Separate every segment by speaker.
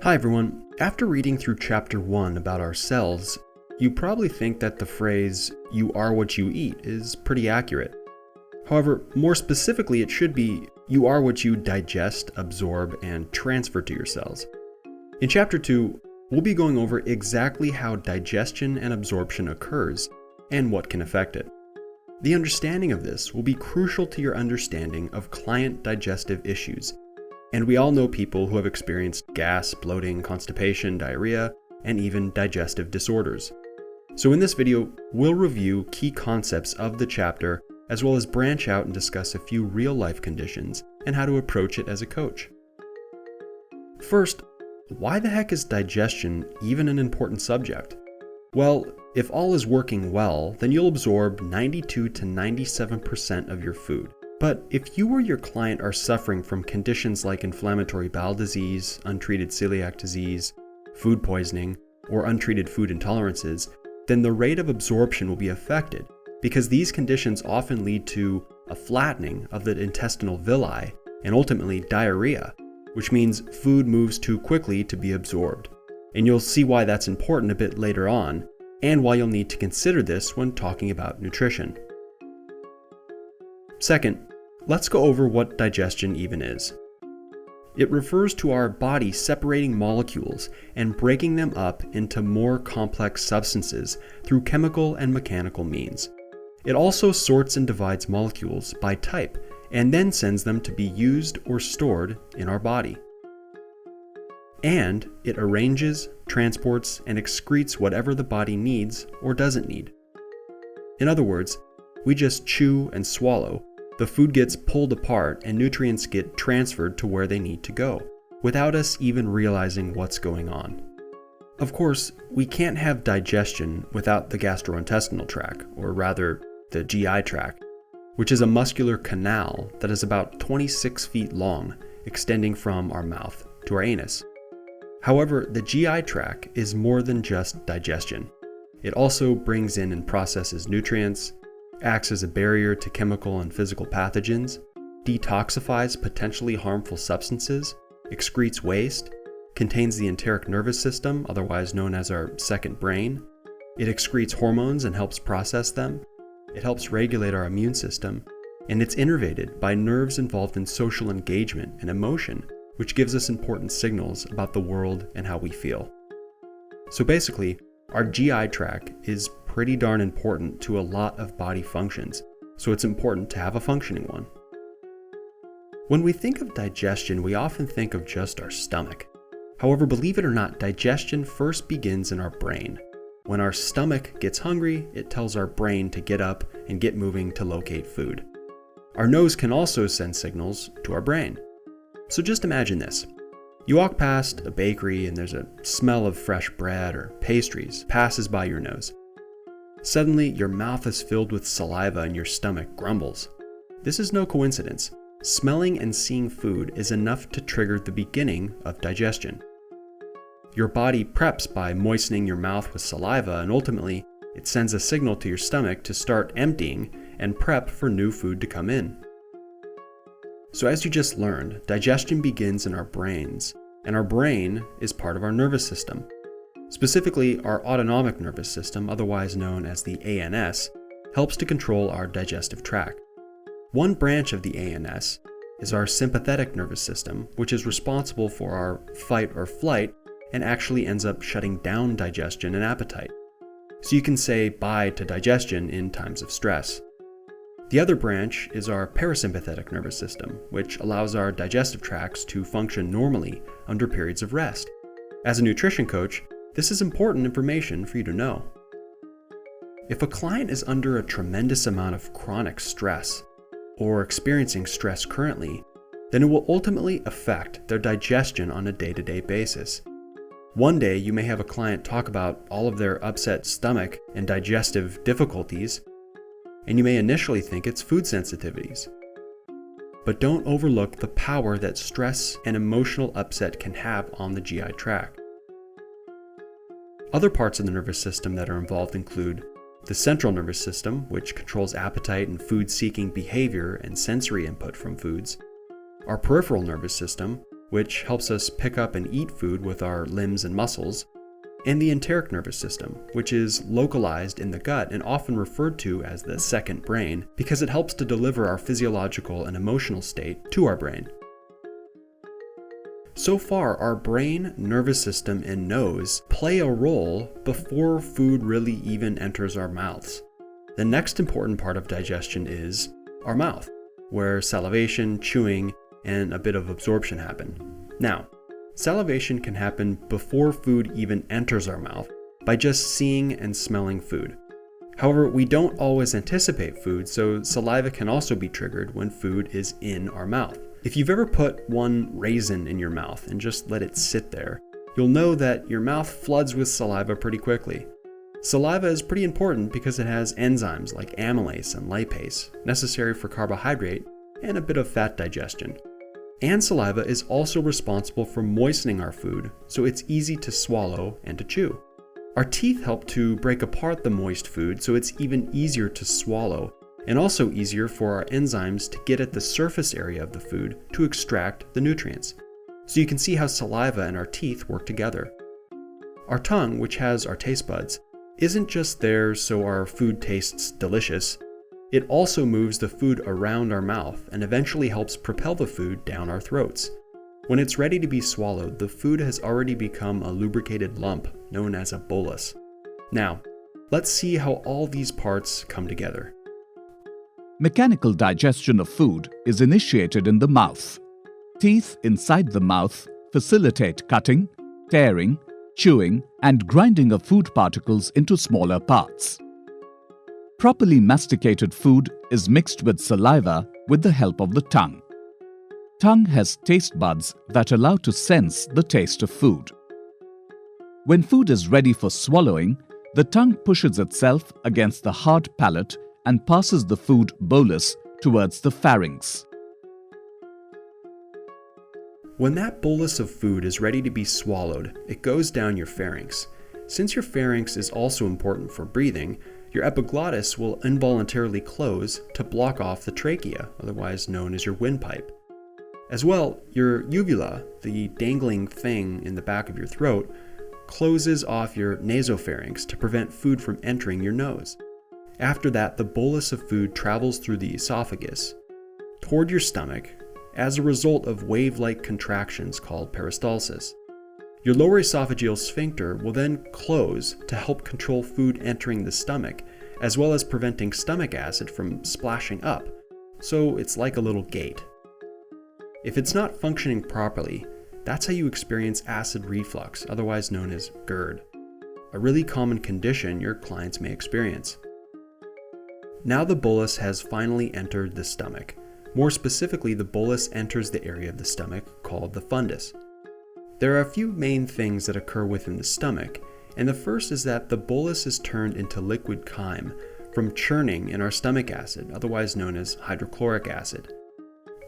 Speaker 1: Hi everyone. After reading through chapter 1 about our cells, you probably think that the phrase, "you are what you eat," is pretty accurate. However, more specifically, it should be, "you are what you digest, absorb, and transfer to your cells." In chapter 2, we'll be going over exactly how digestion and absorption occurs and what can affect it. The understanding of this will be crucial to your understanding of client digestive issues. And we all know people who have experienced gas, bloating, constipation, diarrhea, and even digestive disorders. So in this video, we'll review key concepts of the chapter, as well as branch out and discuss a few real-life conditions and how to approach it as a coach. First, why the heck is digestion even an important subject? Well, if all is working well, then you'll absorb 92 to 97% of your food. But if you or your client are suffering from conditions like inflammatory bowel disease, untreated celiac disease, food poisoning, or untreated food intolerances, then the rate of absorption will be affected because these conditions often lead to a flattening of the intestinal villi and ultimately diarrhea, which means food moves too quickly to be absorbed. And you'll see why that's important a bit later on, and why you'll need to consider this when talking about nutrition. Second, let's go over what digestion even is. It refers to our body separating molecules and breaking them up into more complex substances through chemical and mechanical means. It also sorts and divides molecules by type and then sends them to be used or stored in our body. And it arranges, transports, and excretes whatever the body needs or doesn't need. In other words, we just chew and swallow. The food gets pulled apart and nutrients get transferred to where they need to go, without us even realizing what's going on. Of course, we can't have digestion without the gastrointestinal tract, or rather, the GI tract, which is a muscular canal that is about 26 feet long, extending from our mouth to our anus. However, the GI tract is more than just digestion. It also brings in and processes nutrients, acts as a barrier to chemical and physical pathogens, detoxifies potentially harmful substances, excretes waste, contains the enteric nervous system, otherwise known as our second brain. It excretes hormones and helps process them. It helps regulate our immune system, and it's innervated by nerves involved in social engagement and emotion, which gives us important signals about the world and how we feel. So basically, our GI tract is pretty darn important to a lot of body functions, so it's important to have a functioning one. When we think of digestion, we often think of just our stomach. However, believe it or not, digestion first begins in our brain. When our stomach gets hungry, it tells our brain to get up and get moving to locate food. Our nose can also send signals to our brain. So just imagine this. You walk past a bakery and there's a smell of fresh bread or pastries passes by your nose. Suddenly, your mouth is filled with saliva and your stomach grumbles. This is no coincidence. Smelling and seeing food is enough to trigger the beginning of digestion. Your body preps by moistening your mouth with saliva, and ultimately, it sends a signal to your stomach to start emptying and prep for new food to come in. So as you just learned, digestion begins in our brains, and our brain is part of our nervous system. Specifically, our autonomic nervous system, otherwise known as the ANS, helps to control our digestive tract. One branch of the ANS is our sympathetic nervous system, which is responsible for our fight or flight and actually ends up shutting down digestion and appetite. So you can say bye to digestion in times of stress. The other branch is our parasympathetic nervous system, which allows our digestive tracts to function normally under periods of rest. As a nutrition coach, this is important information for you to know. If a client is under a tremendous amount of chronic stress or experiencing stress currently, then it will ultimately affect their digestion on a day-to-day basis. One day you may have a client talk about all of their upset stomach and digestive difficulties, and you may initially think it's food sensitivities. But don't overlook the power that stress and emotional upset can have on the GI tract. Other parts of the nervous system that are involved include the central nervous system, which controls appetite and food-seeking behavior and sensory input from foods, our peripheral nervous system, which helps us pick up and eat food with our limbs and muscles, and the enteric nervous system, which is localized in the gut and often referred to as the second brain because it helps to deliver our physiological and emotional state to our brain. So far, our brain, nervous system, and nose play a role before food really even enters our mouths. The next important part of digestion is our mouth, where salivation, chewing, and a bit of absorption happen. Now, salivation can happen before food even enters our mouth by just seeing and smelling food. However, we don't always anticipate food, so saliva can also be triggered when food is in our mouth. If you've ever put one raisin in your mouth and just let it sit there, you'll know that your mouth floods with saliva pretty quickly. Saliva is pretty important because it has enzymes like amylase and lipase, necessary for carbohydrate and a bit of fat digestion. And saliva is also responsible for moistening our food, so it's easy to swallow and to chew. Our teeth help to break apart the moist food, so it's even easier to swallow, and also easier for our enzymes to get at the surface area of the food to extract the nutrients. So you can see how saliva and our teeth work together. Our tongue, which has our taste buds, isn't just there so our food tastes delicious. It also moves the food around our mouth and eventually helps propel the food down our throats. When it's ready to be swallowed, the food has already become a lubricated lump known as a bolus. Now, let's see how all these parts come together.
Speaker 2: Mechanical digestion of food is initiated in the mouth. Teeth inside the mouth facilitate cutting, tearing, chewing, and grinding of food particles into smaller parts. Properly masticated food is mixed with saliva with the help of the tongue. Tongue has taste buds that allow to sense the taste of food. When food is ready for swallowing, the tongue pushes itself against the hard palate and passes the food bolus towards the pharynx.
Speaker 1: When that bolus of food is ready to be swallowed, it goes down your pharynx. Since your pharynx is also important for breathing, your epiglottis will involuntarily close to block off the trachea, otherwise known as your windpipe. As well, your uvula, the dangling thing in the back of your throat, closes off your nasopharynx to prevent food from entering your nose. After that, the bolus of food travels through the esophagus toward your stomach as a result of wave-like contractions called peristalsis. Your lower esophageal sphincter will then close to help control food entering the stomach, as well as preventing stomach acid from splashing up, so it's like a little gate. If it's not functioning properly, that's how you experience acid reflux, otherwise known as GERD, a really common condition your clients may experience. Now the bolus has finally entered the stomach. More specifically, the bolus enters the area of the stomach called the fundus. There are a few main things that occur within the stomach, and the first is that the bolus is turned into liquid chyme from churning in our stomach acid, otherwise known as hydrochloric acid.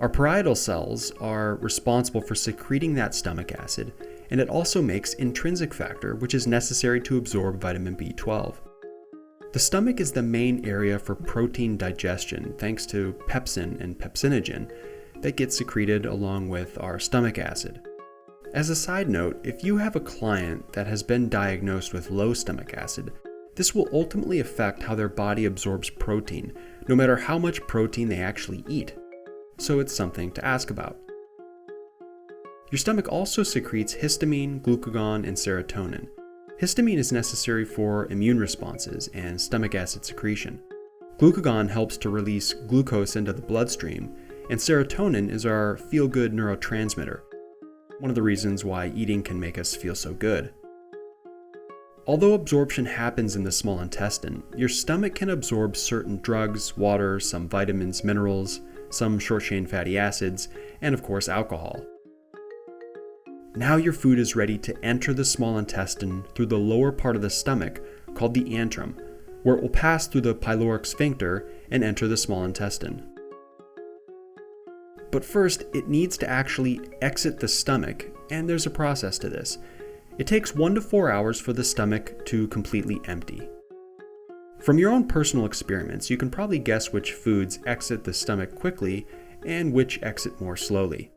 Speaker 1: Our parietal cells are responsible for secreting that stomach acid, and it also makes intrinsic factor, which is necessary to absorb vitamin B12. The stomach is the main area for protein digestion thanks to pepsin and pepsinogen that get secreted along with our stomach acid. As a side note, if you have a client that has been diagnosed with low stomach acid, this will ultimately affect how their body absorbs protein, no matter how much protein they actually eat. So it's something to ask about. Your stomach also secretes histamine, glucagon, and serotonin. Histamine is necessary for immune responses and stomach acid secretion. Glucagon helps to release glucose into the bloodstream, and serotonin is our feel-good neurotransmitter, one of the reasons why eating can make us feel so good. Although absorption happens in the small intestine, your stomach can absorb certain drugs, water, some vitamins, minerals, some short-chain fatty acids, and of course alcohol. Now your food is ready to enter the small intestine through the lower part of the stomach called the antrum, where it will pass through the pyloric sphincter and enter the small intestine. But first, it needs to actually exit the stomach, and there's a process to this. It takes 1 to 4 hours for the stomach to completely empty. From your own personal experiments, you can probably guess which foods exit the stomach quickly and which exit more slowly.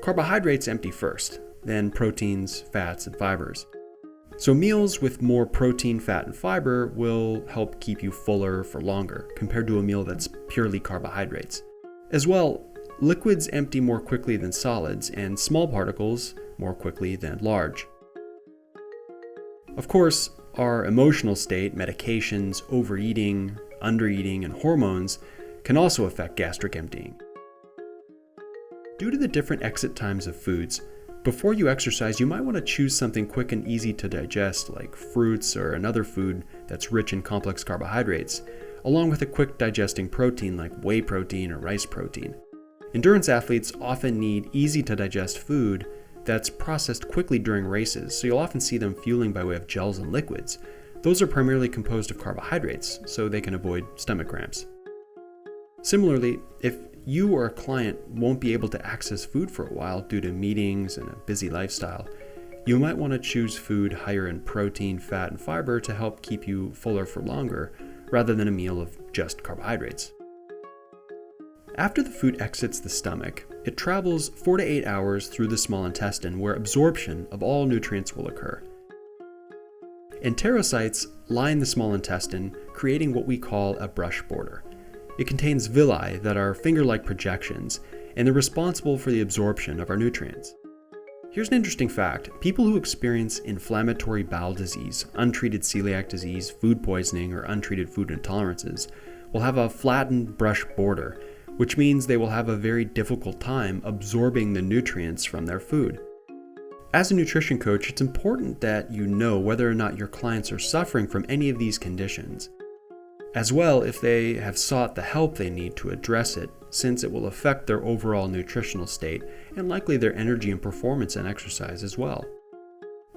Speaker 1: carbohydrates empty first, then proteins, fats, and fibers. So meals with more protein, fat, and fiber will help keep you fuller for longer compared to a meal that's purely carbohydrates. As well, liquids empty more quickly than solids, and small particles more quickly than large. Of course, our emotional state, medications, overeating, undereating, and hormones can also affect gastric emptying. Due to the different exit times of foods, before you exercise, you might want to choose something quick and easy to digest, like fruits or another food that's rich in complex carbohydrates, along with a quick digesting protein like whey protein or rice protein. Endurance athletes often need easy to digest food that's processed quickly during races, so you'll often see them fueling by way of gels and liquids. Those are primarily composed of carbohydrates, so they can avoid stomach cramps. Similarly, if you or a client won't be able to access food for a while due to meetings and a busy lifestyle, you might want to choose food higher in protein, fat, and fiber to help keep you fuller for longer, rather than a meal of just carbohydrates. After the food exits the stomach, it travels 4 to 8 hours through the small intestine, where absorption of all nutrients will occur. Enterocytes line the small intestine, creating what we call a brush border. It contains villi that are finger-like projections, and they're responsible for the absorption of our nutrients. Here's an interesting fact. People who experience inflammatory bowel disease, untreated celiac disease, food poisoning, or untreated food intolerances will have a flattened brush border, which means they will have a very difficult time absorbing the nutrients from their food. As a nutrition coach, it's important that you know whether or not your clients are suffering from any of these conditions. As well, if they have sought the help they need to address it, since it will affect their overall nutritional state and likely their energy and performance in exercise as well.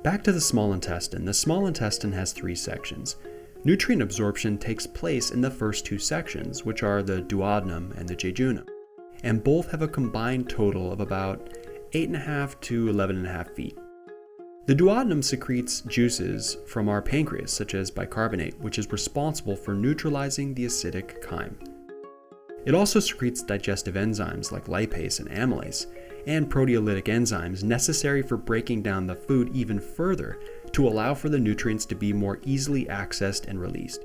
Speaker 1: Back to the small intestine. The small intestine has 3 sections. Nutrient absorption takes place in the first 2 sections, which are the duodenum and the jejunum, and both have a combined total of about 8.5 to 11.5 feet. The duodenum secretes juices from our pancreas, such as bicarbonate, which is responsible for neutralizing the acidic chyme. It also secretes digestive enzymes like lipase and amylase, and proteolytic enzymes necessary for breaking down the food even further to allow for the nutrients to be more easily accessed and released.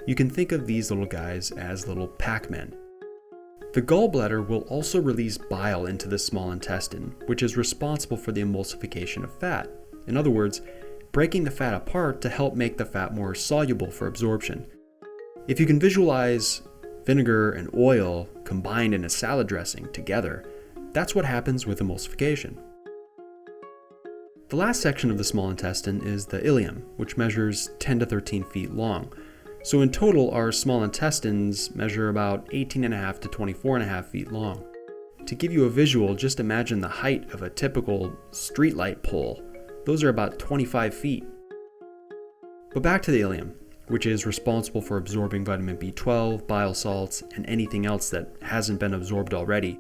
Speaker 1: You can think of these little guys as little Pac-Men. The gallbladder will also release bile into the small intestine, which is responsible for the emulsification of fat. In other words, breaking the fat apart to help make the fat more soluble for absorption. If you can visualize vinegar and oil combined in a salad dressing together, that's what happens with emulsification. The last section of the small intestine is the ileum, which measures 10 to 13 feet long. So in total, our small intestines measure about 18.5 to 24.5 feet long. To give you a visual, just imagine the height of a typical streetlight pole. Those are about 25 feet. But back to the ileum, which is responsible for absorbing vitamin B12, bile salts, and anything else that hasn't been absorbed already.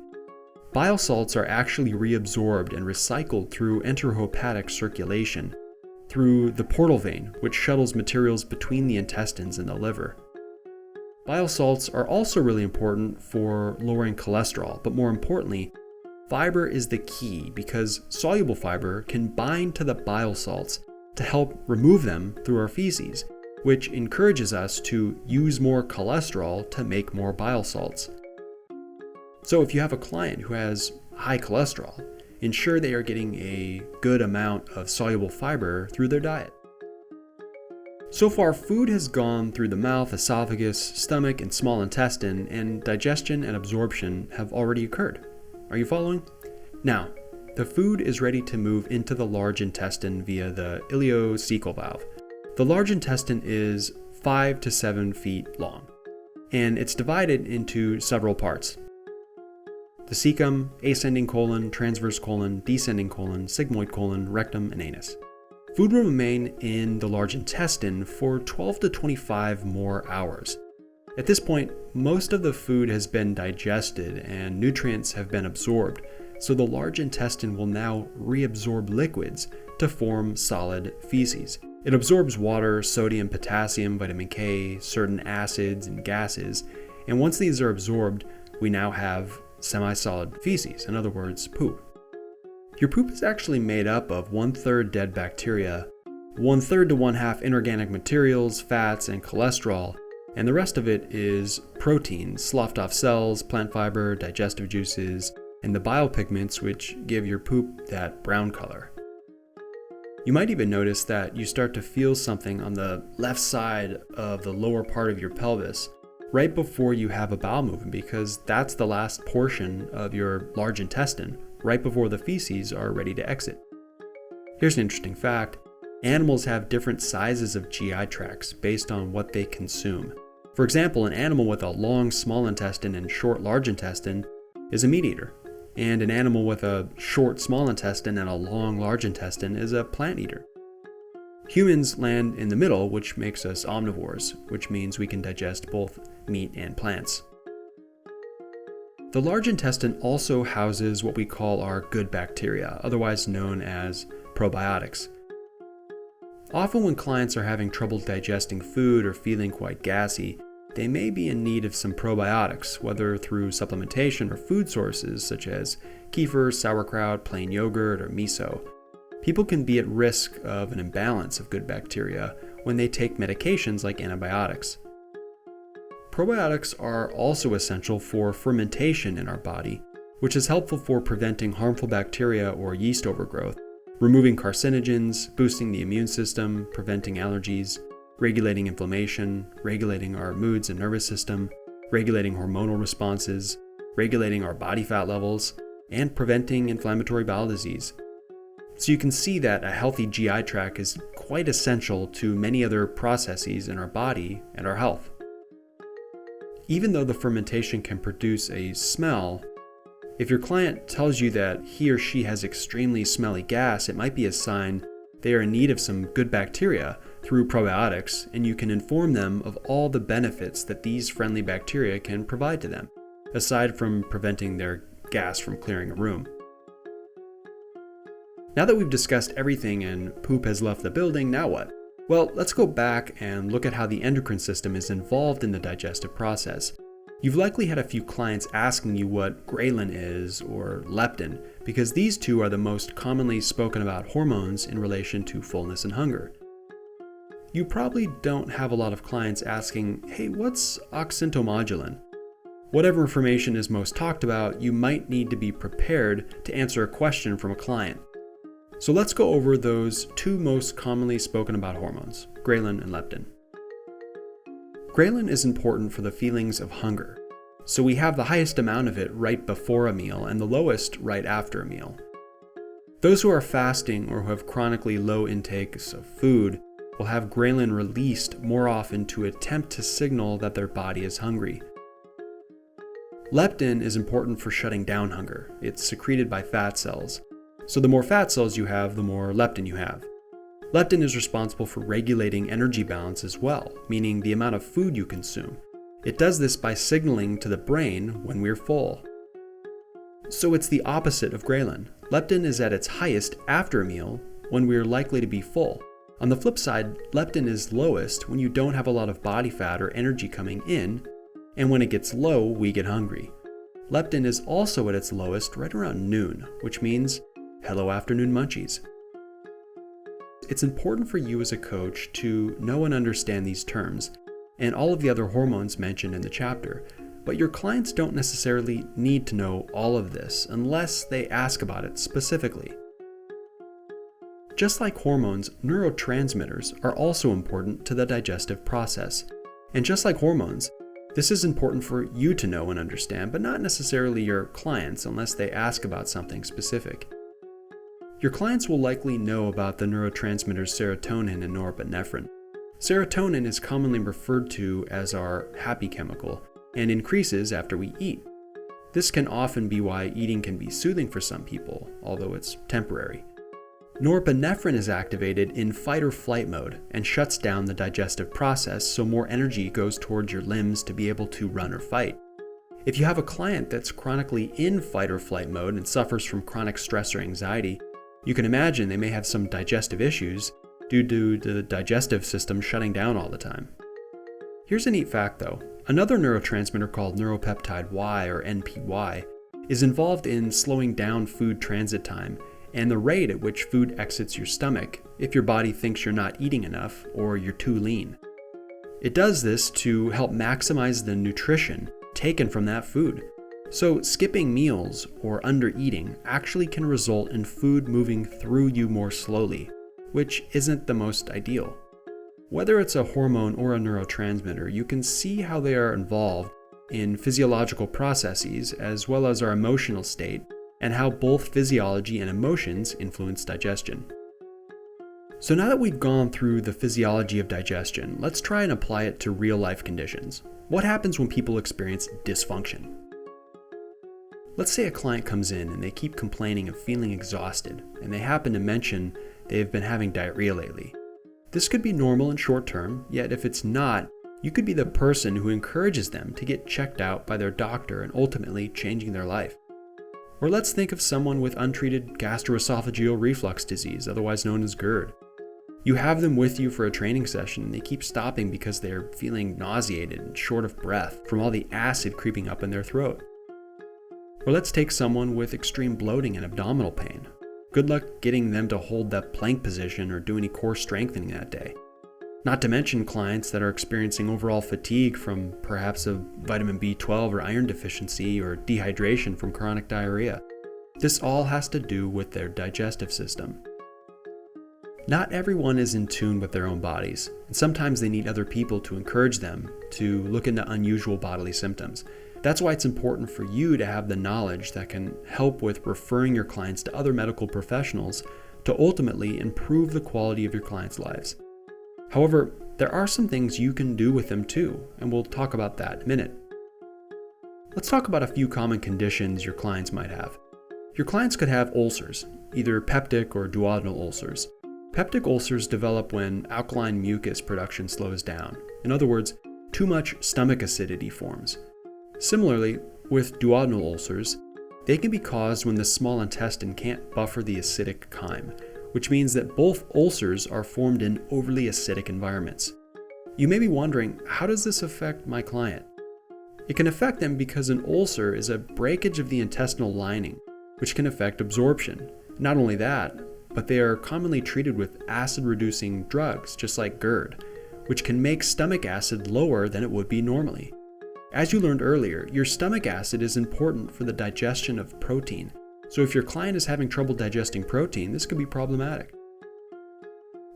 Speaker 1: Bile salts are actually reabsorbed and recycled through enterohepatic circulation, through the portal vein, which shuttles materials between the intestines and the liver. Bile salts are also really important for lowering cholesterol, but more importantly, fiber is the key because soluble fiber can bind to the bile salts to help remove them through our feces, which encourages us to use more cholesterol to make more bile salts. So if you have a client who has high cholesterol, ensure they are getting a good amount of soluble fiber through their diet. So far, food has gone through the mouth, esophagus, stomach, and small intestine, and digestion and absorption have already occurred. Are you following? Now, the food is ready to move into the large intestine via the ileocecal valve. The large intestine is 5 to 7 feet long, and it's divided into several parts. The cecum, ascending colon, transverse colon, descending colon, sigmoid colon, rectum, and anus. Food will remain in the large intestine for 12 to 25 more hours. At this point, most of the food has been digested and nutrients have been absorbed, so the large intestine will now reabsorb liquids to form solid feces. It absorbs water, sodium, potassium, vitamin K, certain acids, and gases, and once these are absorbed, we now have semi-solid feces, in other words, poop. Your poop is actually made up of 1/3 dead bacteria, 1/3 to 1/2 inorganic materials, fats, and cholesterol, and the rest of it is protein, sloughed off cells, plant fiber, digestive juices, and the bile pigments which give your poop that brown color. You might even notice that you start to feel something on the left side of the lower part of your pelvis right before you have a bowel movement, because that's the last portion of your large intestine, right before the feces are ready to exit. Here's an interesting fact. Animals have different sizes of GI tracts based on what they consume. For example, an animal with a long small intestine and short large intestine is a meat eater, and an animal with a short small intestine and a long large intestine is a plant eater. Humans land in the middle, which makes us omnivores, which means we can digest both meat and plants. The large intestine also houses what we call our good bacteria, otherwise known as probiotics. Often when clients are having trouble digesting food or feeling quite gassy, they may be in need of some probiotics, whether through supplementation or food sources such as kefir, sauerkraut, plain yogurt, or miso. People can be at risk of an imbalance of good bacteria when they take medications like antibiotics. Probiotics are also essential for fermentation in our body, which is helpful for preventing harmful bacteria or yeast overgrowth, removing carcinogens, boosting the immune system, preventing allergies, regulating inflammation, regulating our moods and nervous system, regulating hormonal responses, regulating our body fat levels, and preventing inflammatory bowel disease. So you can see that a healthy GI tract is quite essential to many other processes in our body and our health. Even though the fermentation can produce a smell, if your client tells you that he or she has extremely smelly gas, it might be a sign they are in need of some good bacteria through probiotics, and you can inform them of all the benefits that these friendly bacteria can provide to them, aside from preventing their gas from clearing a room. Now that we've discussed everything and poop has left the building, now what? Well, let's go back and look at how the endocrine system is involved in the digestive process. You've likely had a few clients asking you what ghrelin is or leptin, because these two are the most commonly spoken about hormones in relation to fullness and hunger. You probably don't have a lot of clients asking, hey, what's oxyntomodulin? Whatever information is most talked about, you might need to be prepared to answer a question from a client. So let's go over those two most commonly spoken about hormones, ghrelin and leptin. Ghrelin is important for the feelings of hunger, so we have the highest amount of it right before a meal and the lowest right after a meal. Those who are fasting or who have chronically low intakes of food will have ghrelin released more often to attempt to signal that their body is hungry. Leptin is important for shutting down hunger. It's secreted by fat cells. So the more fat cells you have, the more leptin you have. Leptin is responsible for regulating energy balance as well, meaning the amount of food you consume. It does this by signaling to the brain when we're full. So it's the opposite of ghrelin. Leptin is at its highest after a meal when we're likely to be full. On the flip side, leptin is lowest when you don't have a lot of body fat or energy coming in, and when it gets low, we get hungry. Leptin is also at its lowest right around noon, which means hello afternoon munchies. It's important for you as a coach to know and understand these terms and all of the other hormones mentioned in the chapter, but your clients don't necessarily need to know all of this unless they ask about it specifically. Just like hormones, neurotransmitters are also important to the digestive process. And just like hormones, this is important for you to know and understand, but not necessarily your clients unless they ask about something specific. Your clients will likely know about the neurotransmitters serotonin and norepinephrine. Serotonin is commonly referred to as our happy chemical and increases after we eat. This can often be why eating can be soothing for some people, although it's temporary. Norepinephrine is activated in fight or flight mode and shuts down the digestive process, so more energy goes towards your limbs to be able to run or fight. If you have a client that's chronically in fight or flight mode and suffers from chronic stress or anxiety, you can imagine they may have some digestive issues due to the digestive system shutting down all the time. Here's a neat fact though. Another neurotransmitter called neuropeptide Y or NPY is involved in slowing down food transit time and the rate at which food exits your stomach if your body thinks you're not eating enough or you're too lean. It does this to help maximize the nutrition taken from that food. So skipping meals or undereating actually can result in food moving through you more slowly, which isn't the most ideal. Whether it's a hormone or a neurotransmitter, you can see how they are involved in physiological processes as well as our emotional state, and how both physiology and emotions influence digestion. So now that we've gone through the physiology of digestion, let's try and apply it to real-life conditions. What happens when people experience dysfunction? Let's say a client comes in and they keep complaining of feeling exhausted, and they happen to mention they've been having diarrhea lately. This could be normal and short term, yet if it's not, you could be the person who encourages them to get checked out by their doctor and ultimately changing their life. Or let's think of someone with untreated gastroesophageal reflux disease, otherwise known as GERD. You have them with you for a training session and they keep stopping because they're feeling nauseated and short of breath from all the acid creeping up in their throat. Or let's take someone with extreme bloating and abdominal pain. Good luck getting them to hold that plank position or do any core strengthening that day. Not to mention clients that are experiencing overall fatigue from perhaps a vitamin B12 or iron deficiency or dehydration from chronic diarrhea. This all has to do with their digestive system. Not everyone is in tune with their own bodies, and sometimes they need other people to encourage them to look into unusual bodily symptoms. That's why it's important for you to have the knowledge that can help with referring your clients to other medical professionals to ultimately improve the quality of your clients' lives. However, there are some things you can do with them too, and we'll talk about that in a minute. Let's talk about a few common conditions your clients might have. Your clients could have ulcers, either peptic or duodenal ulcers. Peptic ulcers develop when alkaline mucus production slows down. In other words, too much stomach acidity forms. Similarly, with duodenal ulcers, they can be caused when the small intestine can't buffer the acidic chyme, which means that both ulcers are formed in overly acidic environments. You may be wondering, how does this affect my client? It can affect them because an ulcer is a breakage of the intestinal lining, which can affect absorption. Not only that, but they are commonly treated with acid-reducing drugs, just like GERD, which can make stomach acid lower than it would be normally. As you learned earlier, your stomach acid is important for the digestion of protein. So if your client is having trouble digesting protein, this could be problematic.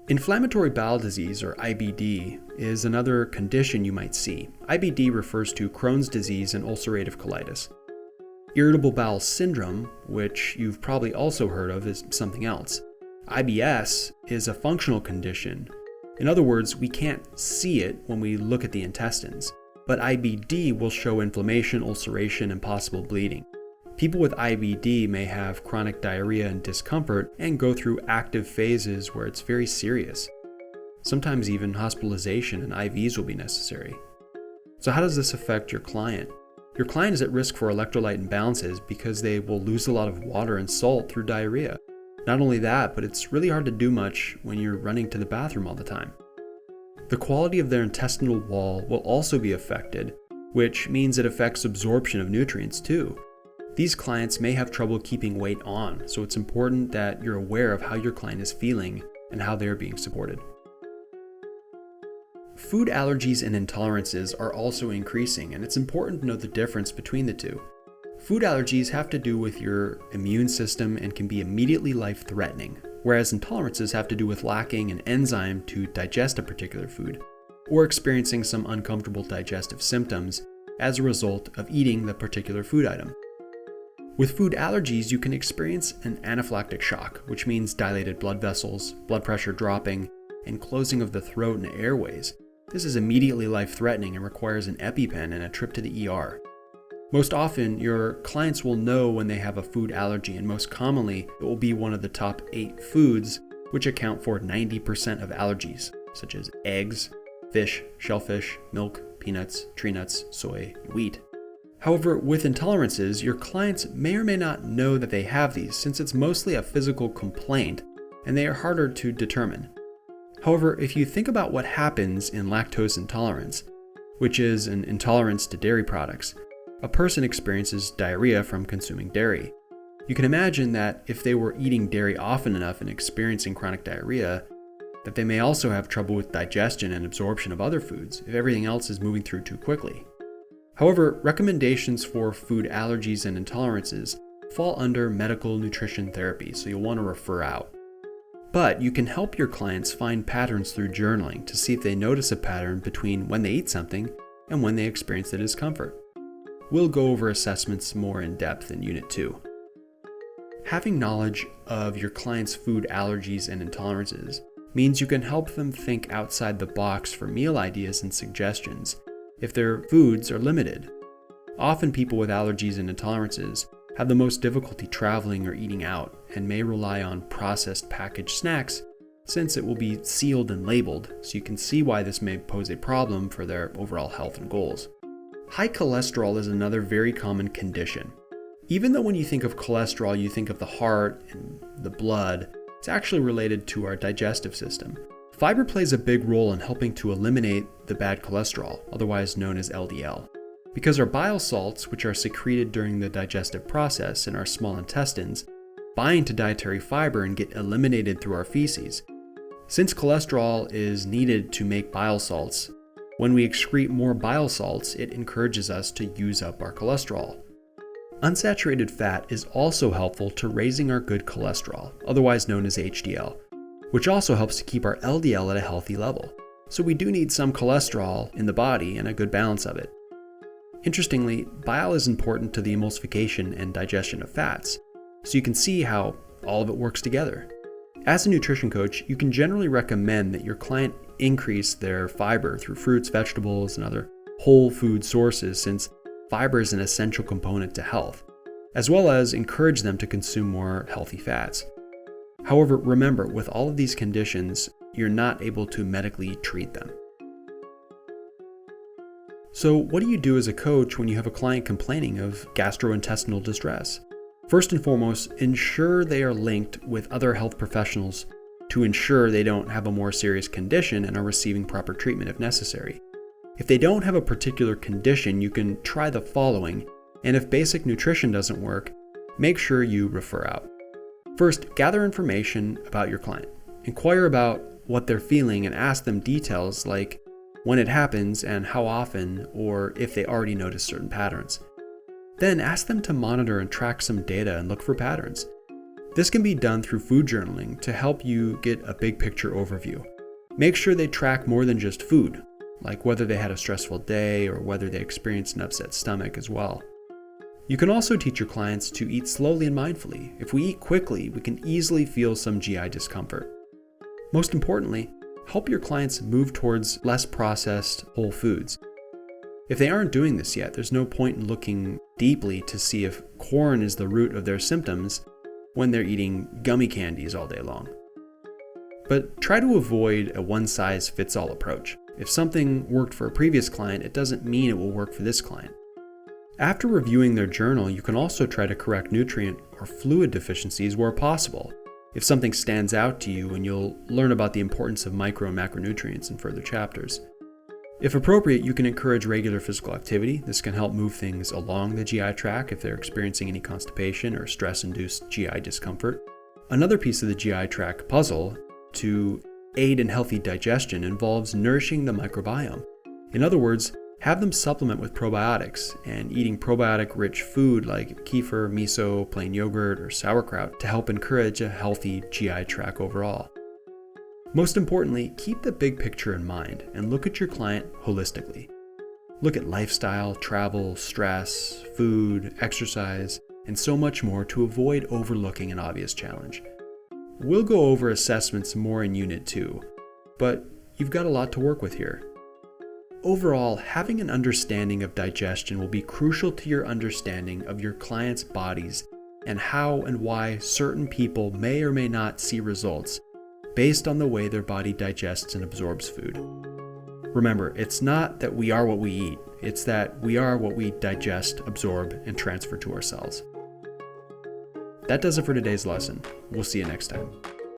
Speaker 1: Inflammatory bowel disease, or IBD, is another condition you might see. IBD refers to Crohn's disease and ulcerative colitis. Irritable bowel syndrome, which you've probably also heard of, is something else. IBS is a functional condition. In other words, we can't see it when we look at the intestines, but IBD will show inflammation, ulceration, and possible bleeding. People with IBD may have chronic diarrhea and discomfort and go through active phases where it's very serious. Sometimes even hospitalization and IVs will be necessary. So how does this affect your client? Your client is at risk for electrolyte imbalances because they will lose a lot of water and salt through diarrhea. Not only that, but it's really hard to do much when you're running to the bathroom all the time. The quality of their intestinal wall will also be affected, which means it affects absorption of nutrients too. These clients may have trouble keeping weight on, so it's important that you're aware of how your client is feeling and how they're being supported. Food allergies and intolerances are also increasing, and it's important to know the difference between the two. Food allergies have to do with your immune system and can be immediately life-threatening, whereas intolerances have to do with lacking an enzyme to digest a particular food, or experiencing some uncomfortable digestive symptoms as a result of eating the particular food item. With food allergies, you can experience an anaphylactic shock, which means dilated blood vessels, blood pressure dropping, and closing of the throat and airways. This is immediately life-threatening and requires an EpiPen and a trip to the ER. Most often, your clients will know when they have a food allergy, and most commonly, it will be one of the top 8 foods which account for 90% of allergies, such as eggs, fish, shellfish, milk, peanuts, tree nuts, soy, and wheat. However, with intolerances, your clients may or may not know that they have these, since it's mostly a physical complaint and they are harder to determine. However, if you think about what happens in lactose intolerance, which is an intolerance to dairy products, a person experiences diarrhea from consuming dairy. You can imagine that if they were eating dairy often enough and experiencing chronic diarrhea, that they may also have trouble with digestion and absorption of other foods if everything else is moving through too quickly. However, recommendations for food allergies and intolerances fall under medical nutrition therapy, so you'll want to refer out. But you can help your clients find patterns through journaling to see if they notice a pattern between when they eat something and when they experience the discomfort. We'll go over assessments more in depth in Unit 2. Having knowledge of your client's food allergies and intolerances means you can help them think outside the box for meal ideas and suggestions if their foods are limited. Often people with allergies and intolerances have the most difficulty traveling or eating out and may rely on processed packaged snacks since it will be sealed and labeled, so you can see why this may pose a problem for their overall health and goals. High cholesterol is another very common condition. Even though when you think of cholesterol, you think of the heart and the blood, it's actually related to our digestive system. Fiber plays a big role in helping to eliminate the bad cholesterol, otherwise known as LDL. Because our bile salts, which are secreted during the digestive process in our small intestines, bind to dietary fiber and get eliminated through our feces. Since cholesterol is needed to make bile salts, when we excrete more bile salts, it encourages us to use up our cholesterol. Unsaturated fat is also helpful to raising our good cholesterol, otherwise known as HDL, which also helps to keep our LDL at a healthy level. So we do need some cholesterol in the body and a good balance of it. Interestingly, bile is important to the emulsification and digestion of fats, so you can see how all of it works together. As a nutrition coach, you can generally recommend that your client increase their fiber through fruits, vegetables, and other whole food sources, since fiber is an essential component to health, as well as encourage them to consume more healthy fats. However, remember, with all of these conditions, you're not able to medically treat them. So what do you do as a coach when you have a client complaining of gastrointestinal distress? First and foremost, ensure they are linked with other health professionals to ensure they don't have a more serious condition and are receiving proper treatment if necessary. If they don't have a particular condition, you can try the following, and if basic nutrition doesn't work, make sure you refer out. First, gather information about your client. Inquire about what they're feeling and ask them details like when it happens and how often, or if they already notice certain patterns. Then ask them to monitor and track some data and look for patterns. This can be done through food journaling to help you get a big picture overview. Make sure they track more than just food, like whether they had a stressful day or whether they experienced an upset stomach as well. You can also teach your clients to eat slowly and mindfully. If we eat quickly, we can easily feel some GI discomfort. Most importantly, help your clients move towards less processed whole foods. If they aren't doing this yet, there's no point in looking deeply to see if corn is the root of their symptoms when they're eating gummy candies all day long. But try to avoid a one-size-fits-all approach. If something worked for a previous client, it doesn't mean it will work for this client. After reviewing their journal, you can also try to correct nutrient or fluid deficiencies where possible, if something stands out to you, and you'll learn about the importance of micro and macronutrients in further chapters. If appropriate, you can encourage regular physical activity. This can help move things along the GI tract if they're experiencing any constipation or stress-induced GI discomfort. Another piece of the GI tract puzzle to aid in healthy digestion involves nourishing the microbiome. In other words, have them supplement with probiotics and eating probiotic-rich food like kefir, miso, plain yogurt, or sauerkraut to help encourage a healthy GI tract overall. Most importantly, keep the big picture in mind and look at your client holistically. Look at lifestyle, travel, stress, food, exercise, and so much more to avoid overlooking an obvious challenge. We'll go over assessments more in Unit 2, but you've got a lot to work with here. Overall, having an understanding of digestion will be crucial to your understanding of your clients' bodies and how and why certain people may or may not see results based on the way their body digests and absorbs food. Remember, it's not that we are what we eat, it's that we are what we digest, absorb, and transfer to our cells. That does it for today's lesson. We'll see you next time.